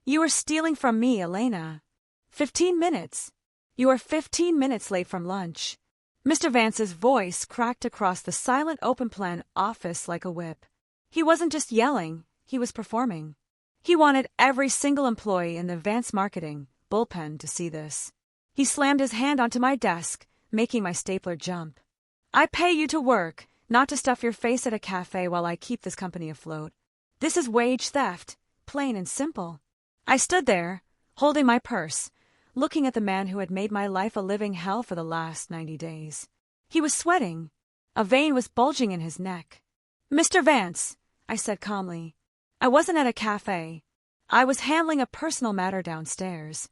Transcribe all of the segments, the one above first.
You are stealing from me, Elena. 15 minutes. You are 15 minutes late from lunch. Mr. Vance's voice cracked across the silent open-plan office like a whip. He wasn't just yelling, he was performing. He wanted every single employee in the Vance marketing bullpen to see this. He slammed his hand onto my desk, making my stapler jump. I pay you to work, not to stuff your face at a cafe while I keep this company afloat. This is wage theft, plain and simple. I stood there, holding my purse, looking at the man who had made my life a living hell for the last 90 days. He was sweating. A vein was bulging in his neck. Mr. Vance, I said calmly. I wasn't at a cafe. I was handling a personal matter downstairs.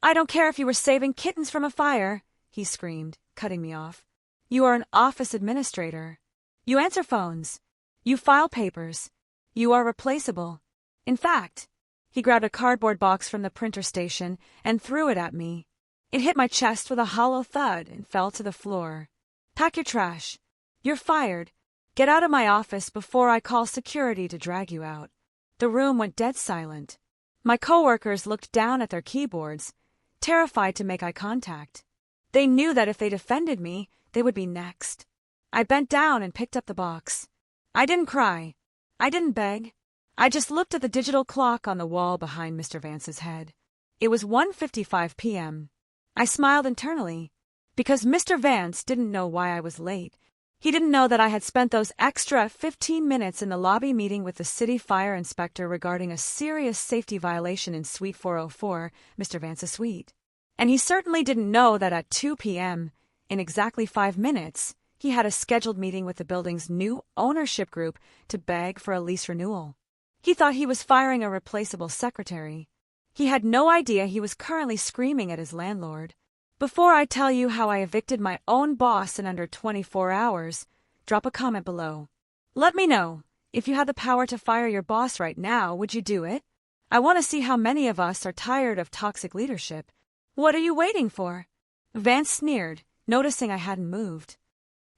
I don't care if you were saving kittens from a fire, he screamed, cutting me off. You are an office administrator. You answer phones. You file papers. You are replaceable. In fact, he grabbed a cardboard box from the printer station and threw it at me. It hit my chest with a hollow thud and fell to the floor. Pack your trash. You're fired. Get out of my office before I call security to drag you out. The room went dead silent. My coworkers looked down at their keyboards, terrified to make eye contact. They knew that if they defended me, they would be next. I bent down and picked up the box. I didn't cry. I didn't beg. I just looked at the digital clock on the wall behind Mr. Vance's head. It was 1:55 p.m. I smiled internally, because Mr. Vance didn't know why I was late. He didn't know that I had spent those extra 15 minutes in the lobby meeting with the city fire inspector regarding a serious safety violation in Suite 404, Mr. Vance's suite. And he certainly didn't know that at 2 p.m., in exactly 5 minutes, he had a scheduled meeting with the building's new ownership group to beg for a lease renewal. He thought he was firing a replaceable secretary. He had no idea he was currently screaming at his landlord. Before I tell you how I evicted my own boss in under 24 hours, drop a comment below. Let me know, if you had the power to fire your boss right now, would you do it? I want to see how many of us are tired of toxic leadership. What are you waiting for? Vance sneered, noticing I hadn't moved.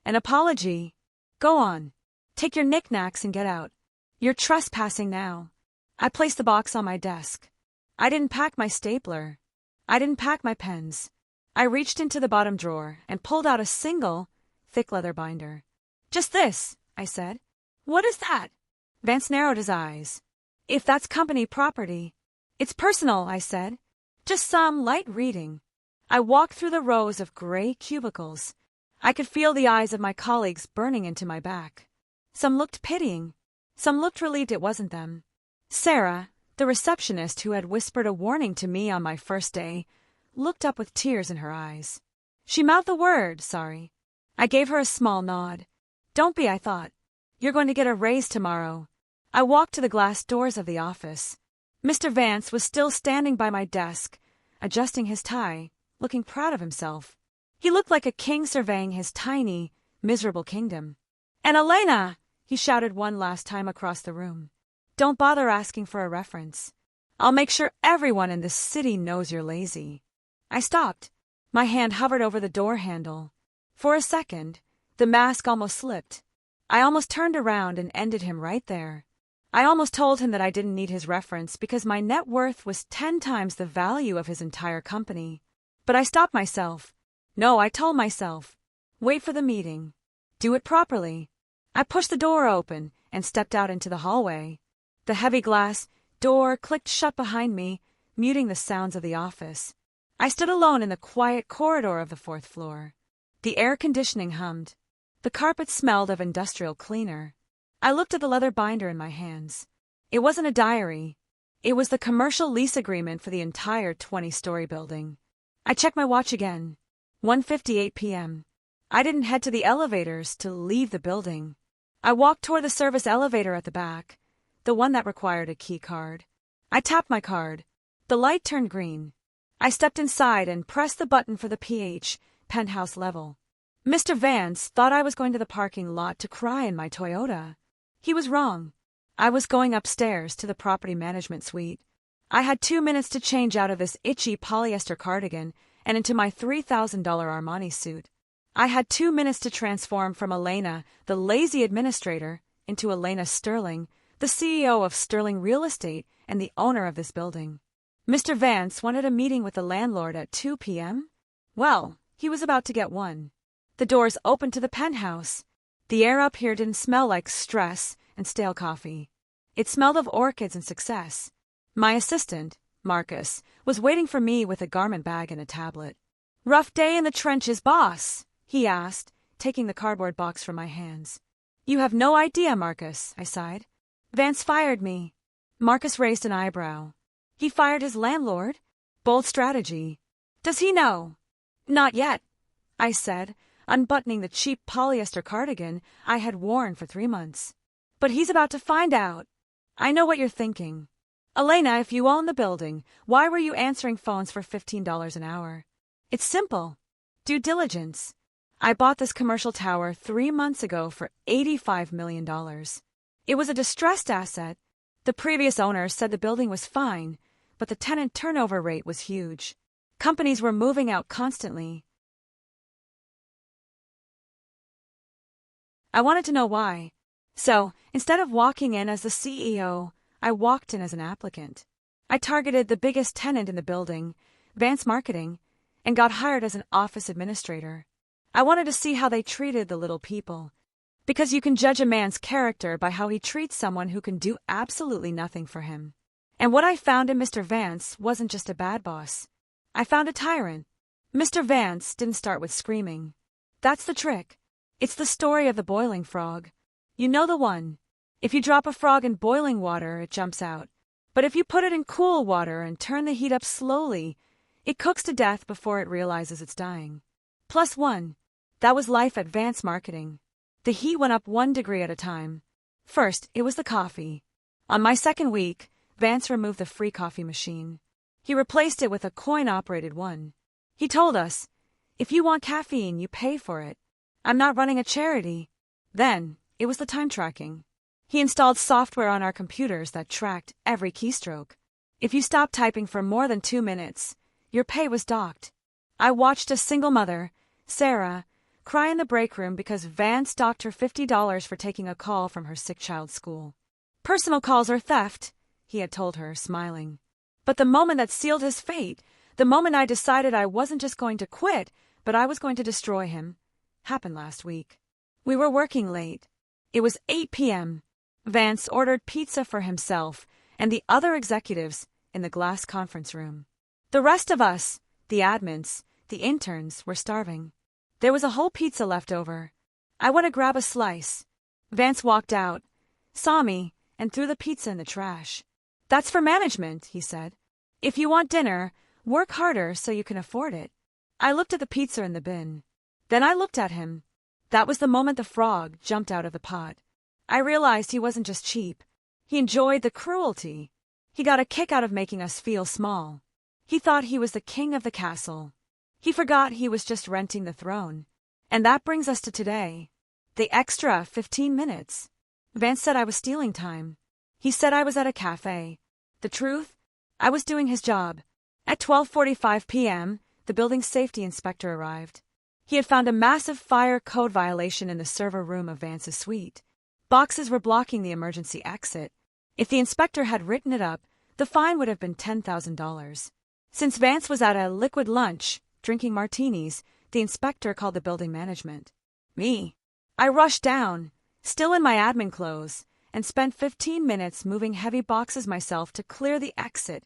An apology? Go on. Take your knickknacks and get out. You're trespassing now. I placed the box on my desk. I didn't pack my stapler. I didn't pack my pens. I reached into the bottom drawer and pulled out a single, thick leather binder. Just this, I said. What is that? Vance narrowed his eyes. If that's company property. It's personal, I said. Just some light reading. I walked through the rows of gray cubicles. I could feel the eyes of my colleagues burning into my back. Some looked pitying. Some looked relieved it wasn't them. Sarah, the receptionist who had whispered a warning to me on my first day, looked up with tears in her eyes. She mouthed the word, sorry. I gave her a small nod. Don't be, I thought. You're going to get a raise tomorrow. I walked to the glass doors of the office. Mr. Vance was still standing by my desk, adjusting his tie, looking proud of himself. He looked like a king surveying his tiny, miserable kingdom. And Elena, he shouted one last time across the room. Don't bother asking for a reference. I'll make sure everyone in this city knows you're lazy. I stopped. My hand hovered over the door handle. For a second, the mask almost slipped. I almost turned around and ended him right there. I almost told him that I didn't need his reference because my net worth was 10 times the value of his entire company. But I stopped myself. No, I told myself. Wait for the meeting. Do it properly. I pushed the door open and stepped out into the hallway. The heavy glass door clicked shut behind me, muting the sounds of the office. I stood alone in the quiet corridor of the 4th floor. The air conditioning hummed. The carpet smelled of industrial cleaner. I looked at the leather binder in my hands. It wasn't a diary. It was the commercial lease agreement for the entire 20-story building. I checked my watch again. 1:58 p.m. I didn't head to the elevators to leave the building. I walked toward the service elevator at the back, the one that required a key card. I tapped my card. The light turned green. I stepped inside and pressed the button for the penthouse level. Mr. Vance thought I was going to the parking lot to cry in my Toyota. He was wrong. I was going upstairs to the property management suite. I had 2 minutes to change out of this itchy polyester cardigan and into my $3,000 Armani suit. I had 2 minutes to transform from Elena, the lazy administrator, into Elena Sterling, the CEO of Sterling Real Estate and the owner of this building. Mr. Vance wanted a meeting with the landlord at 2 p.m.? Well, he was about to get one. The doors opened to the penthouse. The air up here didn't smell like stress and stale coffee. It smelled of orchids and success. My assistant, Marcus, was waiting for me with a garment bag and a tablet. "Rough day in the trenches, boss?" he asked, taking the cardboard box from my hands. "You have no idea, Marcus," I sighed. "Vance fired me." Marcus raised an eyebrow. "He fired his landlord? Bold strategy. Does he know?" "Not yet," I said, unbuttoning the cheap polyester cardigan I had worn for 3 months. "But he's about to find out. I know what you're thinking. Elena, if you own the building, why were you answering phones for $15 an hour? It's simple. Due diligence. I bought this commercial tower 3 months ago for $85 million. It was a distressed asset. The previous owner said the building was fine, but the tenant turnover rate was huge. Companies were moving out constantly. I wanted to know why. So, instead of walking in as the CEO, I walked in as an applicant. I targeted the biggest tenant in the building, Vance Marketing, and got hired as an office administrator. I wanted to see how they treated the little people. Because you can judge a man's character by how he treats someone who can do absolutely nothing for him. And what I found in Mr. Vance wasn't just a bad boss. I found a tyrant. Mr. Vance didn't start with screaming. That's the trick. It's the story of the boiling frog. You know the one. If you drop a frog in boiling water, it jumps out. But if you put it in cool water and turn the heat up slowly, it cooks to death before it realizes it's dying. +1. That was life at Vance Marketing. The heat went up 1 degree at a time. First, it was the coffee. On my second week, Vance removed the free coffee machine. He replaced it with a coin-operated one. He told us, "If you want caffeine, you pay for it. I'm not running a charity." Then, it was the time tracking. He installed software on our computers that tracked every keystroke. If you stopped typing for more than 2 minutes, your pay was docked. I watched a single mother, Sarah, cry in the break room because Vance docked her $50 for taking a call from her sick child's school. "Personal calls are theft," he had told her, smiling. But the moment that sealed his fate, the moment I decided I wasn't just going to quit, but I was going to destroy him, happened last week. We were working late. It was 8 p.m. Vance ordered pizza for himself and the other executives in the glass conference room. The rest of us, the admins, the interns, were starving. There was a whole pizza left over. I went to grab a slice. Vance walked out, saw me, and threw the pizza in the trash. "That's for management," he said. "If you want dinner, work harder so you can afford it." I looked at the pizza in the bin. Then I looked at him. That was the moment the frog jumped out of the pot. I realized he wasn't just cheap. He enjoyed the cruelty. He got a kick out of making us feel small. He thought he was the king of the castle. He forgot he was just renting the throne. And that brings us to today. The extra 15 minutes. Vance said I was stealing time. He said I was at a cafe. The truth? I was doing his job. At 12:45 p.m., the building safety inspector arrived. He had found a massive fire code violation in the server room of Vance's suite. Boxes were blocking the emergency exit. If the inspector had written it up, the fine would have been $10,000. Since Vance was at a liquid lunch, drinking martinis, the inspector called the building management. Me. I rushed down, still in my admin clothes, and spent 15 minutes moving heavy boxes myself to clear the exit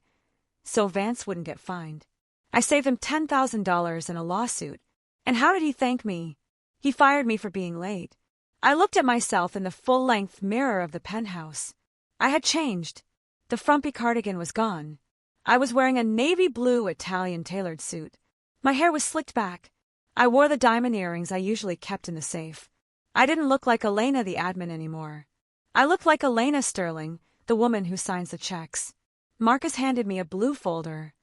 so Vance wouldn't get fined. I saved him $10,000 in a lawsuit. And how did he thank me? He fired me for being late. I looked at myself in the full-length mirror of the penthouse. I had changed. The frumpy cardigan was gone. I was wearing a navy blue Italian tailored suit. My hair was slicked back. I wore the diamond earrings I usually kept in the safe. I didn't look like Elena the admin anymore. I looked like Elena Sterling, the woman who signs the checks. Marcus handed me a blue folder.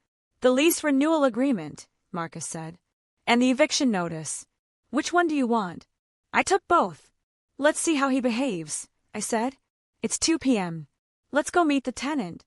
"The lease renewal agreement," Marcus said. "And the eviction notice. Which one do you want?" I took both. "Let's see how he behaves," I said. "It's 2 p.m. Let's go meet the tenant."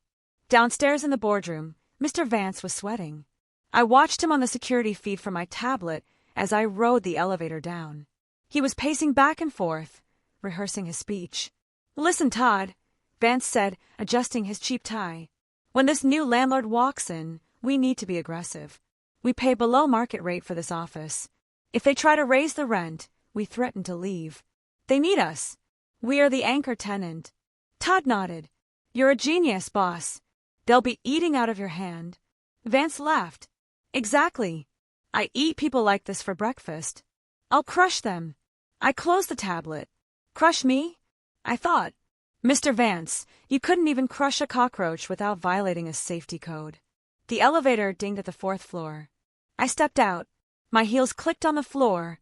Downstairs in the boardroom, Mr. Vance was sweating. I watched him on the security feed from my tablet as I rode the elevator down. He was pacing back and forth, rehearsing his speech. "Listen, Todd," Vance said, adjusting his cheap tie. When this new landlord walks in, we need to be aggressive. We pay below market rate for this office. If they try to raise the rent, we threaten to leave. They need us. We are the anchor tenant. Todd nodded. You're a genius, boss. They'll be eating out of your hand. Vance laughed. Exactly. I eat people like this for breakfast. I'll crush them. I closed the tablet. Crush me? I thought. Mr. Vance, you couldn't even crush a cockroach without violating a safety code. The elevator dinged at the 4th floor. I stepped out. My heels clicked on the floor,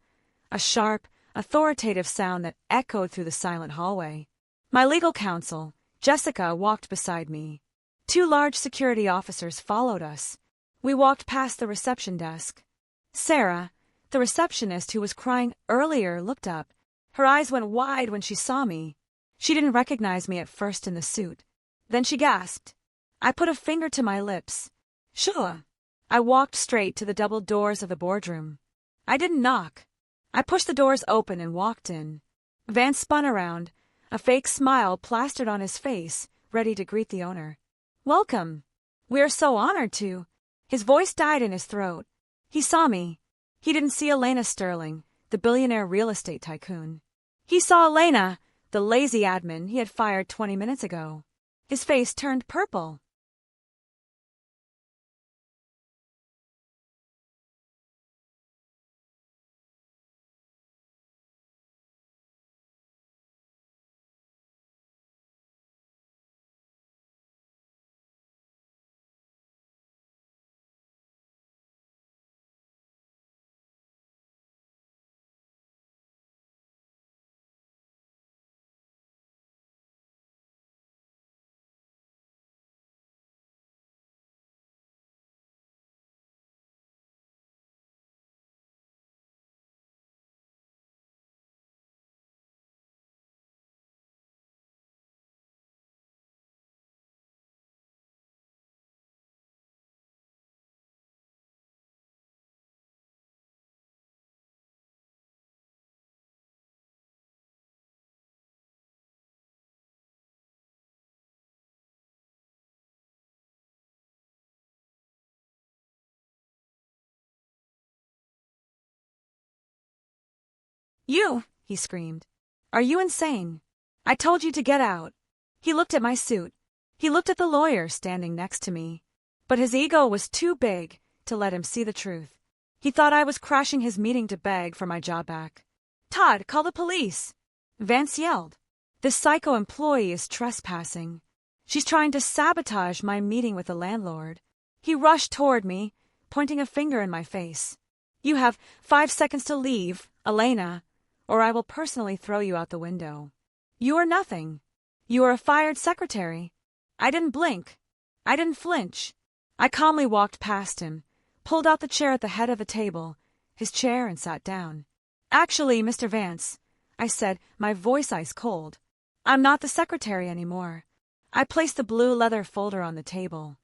a sharp, authoritative sound that echoed through the silent hallway. My legal counsel, Jessica, walked beside me. 2 large security officers followed us. We walked past the reception desk. Sarah, the receptionist who was crying earlier, looked up. Her eyes went wide when she saw me. She didn't recognize me at first in the suit. Then she gasped. I put a finger to my lips. Sure. I walked straight to the double doors of the boardroom. I didn't knock. I pushed the doors open and walked in. Vance spun around, a fake smile plastered on his face, ready to greet the owner. Welcome. We are so honored to. His voice died in his throat. He saw me. He didn't see Elena Sterling, the billionaire real estate tycoon. He saw Elena, the lazy admin he had fired 20 minutes ago. His face turned purple. You, he screamed. Are you insane? I told you to get out. He looked at my suit. He looked at the lawyer standing next to me. But his ego was too big to let him see the truth. He thought I was crashing his meeting to beg for my job back. Todd, call the police. Vance yelled. This psycho employee is trespassing. She's trying to sabotage my meeting with the landlord. He rushed toward me, pointing a finger in my face. You have 5 seconds to leave, Elena, or I will personally throw you out the window. You are nothing. You are a fired secretary. I didn't blink. I didn't flinch. I calmly walked past him, pulled out the chair at the head of the table, his chair, and sat down. Actually, Mr. Vance, I said, my voice ice cold. I'm not the secretary anymore. I placed the blue leather folder on the table.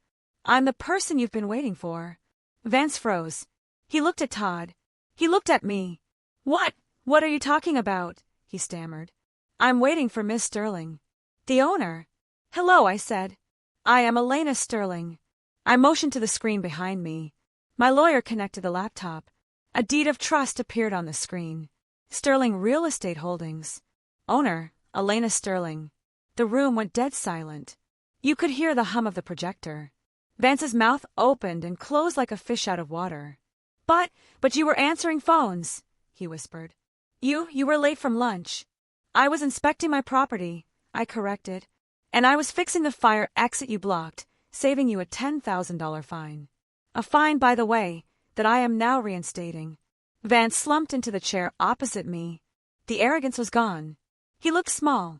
I'm the person you've been waiting for. Vance froze. He looked at Todd. He looked at me. What are you talking about? He stammered. I'm waiting for Miss Sterling. The owner. Hello, I said. I am Elena Sterling. I motioned to the screen behind me. My lawyer connected the laptop. A deed of trust appeared on the screen. Sterling Real Estate Holdings. Owner, Elena Sterling. The room went dead silent. You could hear the hum of the projector. Vance's mouth opened and closed like a fish out of water. But you were answering phones, he whispered. You were late from lunch. I was inspecting my property, I corrected, and I was fixing the fire exit you blocked, saving you a $10,000 fine. A fine, by the way, that I am now reinstating. Vance slumped into the chair opposite me. The arrogance was gone. He looked small.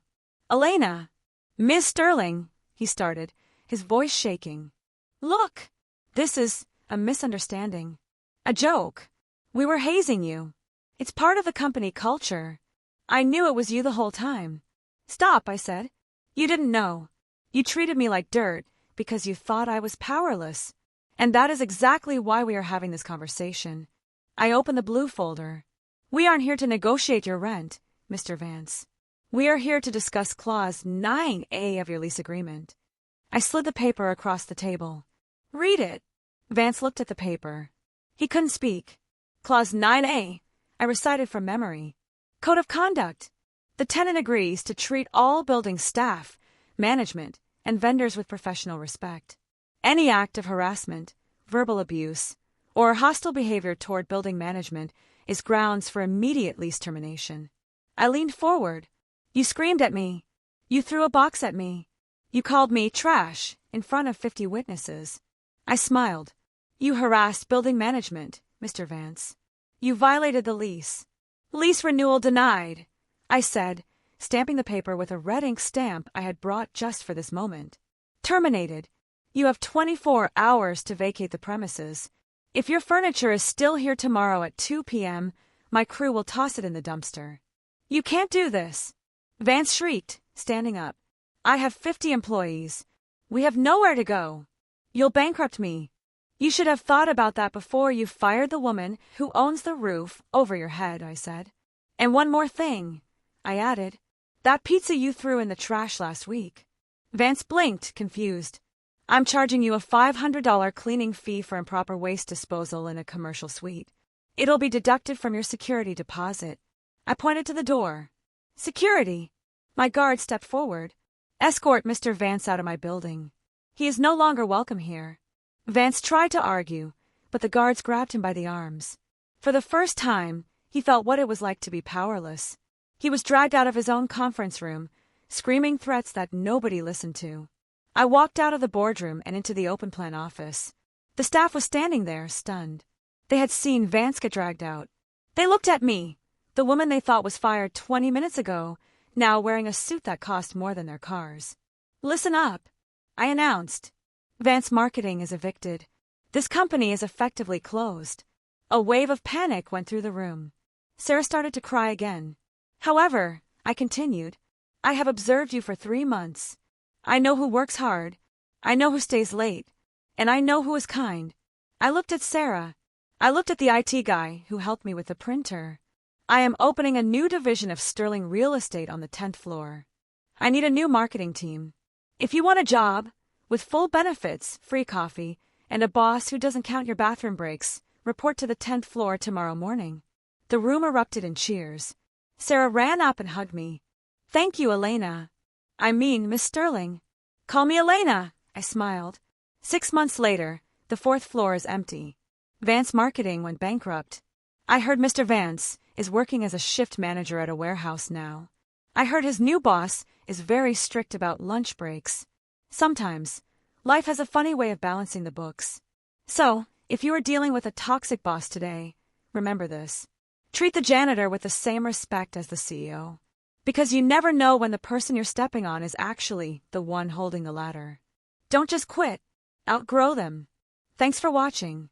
Elena, Miss Sterling, he started, his voice shaking. Look, this is a misunderstanding. A joke. We were hazing you. It's part of the company culture. I knew it was you the whole time. Stop, I said. You didn't know. You treated me like dirt because you thought I was powerless. And that is exactly why we are having this conversation. I opened the blue folder. We aren't here to negotiate your rent, Mr. Vance. We are here to discuss Clause 9A of your lease agreement. I slid the paper across the table. Read it. Vance looked at the paper. He couldn't speak. Clause 9A. I recited from memory. Code of conduct. The tenant agrees to treat all building staff, management, and vendors with professional respect. Any act of harassment, verbal abuse, or hostile behavior toward building management is grounds for immediate lease termination. I leaned forward. You screamed at me. You threw a box at me. You called me trash in front of 50 witnesses. I smiled. You harassed building management, Mr. Vance. You violated the lease. Lease renewal denied, I said, stamping the paper with a red ink stamp I had brought just for this moment. Terminated. You have 24 hours to vacate the premises. If your furniture is still here tomorrow at 2 p.m., my crew will toss it in the dumpster. You can't do this. Vance shrieked, standing up. I have 50 employees. We have nowhere to go. You'll bankrupt me. You should have thought about that before you fired the woman who owns the roof over your head, I said. And one more thing, I added. That pizza you threw in the trash last week. Vance blinked, confused. I'm charging you a $500 cleaning fee for improper waste disposal in a commercial suite. It'll be deducted from your security deposit. I pointed to the door. Security. My guard stepped forward. Escort Mr. Vance out of my building. He is no longer welcome here. Vance tried to argue, but the guards grabbed him by the arms. For the first time, he felt what it was like to be powerless. He was dragged out of his own conference room, screaming threats that nobody listened to. I walked out of the boardroom and into the open plan office. The staff was standing there, stunned. They had seen Vance get dragged out. They looked at me, the woman they thought was fired 20 minutes ago, now wearing a suit that cost more than their cars. Listen up, I announced. Vance Marketing is evicted. This company is effectively closed. A wave of panic went through the room. Sarah started to cry again. However, I continued, I have observed you for 3 months. I know who works hard. I know who stays late. And I know who is kind. I looked at Sarah. I looked at the IT guy who helped me with the printer. I am opening a new division of Sterling Real Estate on the 10th floor. I need a new marketing team. If you want a job, with full benefits, free coffee, and a boss who doesn't count your bathroom breaks, report to the 10th floor tomorrow morning. The room erupted in cheers. Sarah ran up and hugged me. Thank you, Elena. I mean, Miss Sterling. Call me Elena, I smiled. 6 months later, the 4th floor is empty. Vance Marketing went bankrupt. I heard Mr. Vance is working as a shift manager at a warehouse now. I heard his new boss is very strict about lunch breaks. Sometimes, life has a funny way of balancing the books. So, if you are dealing with a toxic boss today, remember this. Treat the janitor with the same respect as the CEO. Because you never know when the person you're stepping on is actually the one holding the ladder. Don't just quit. Outgrow them. Thanks for watching.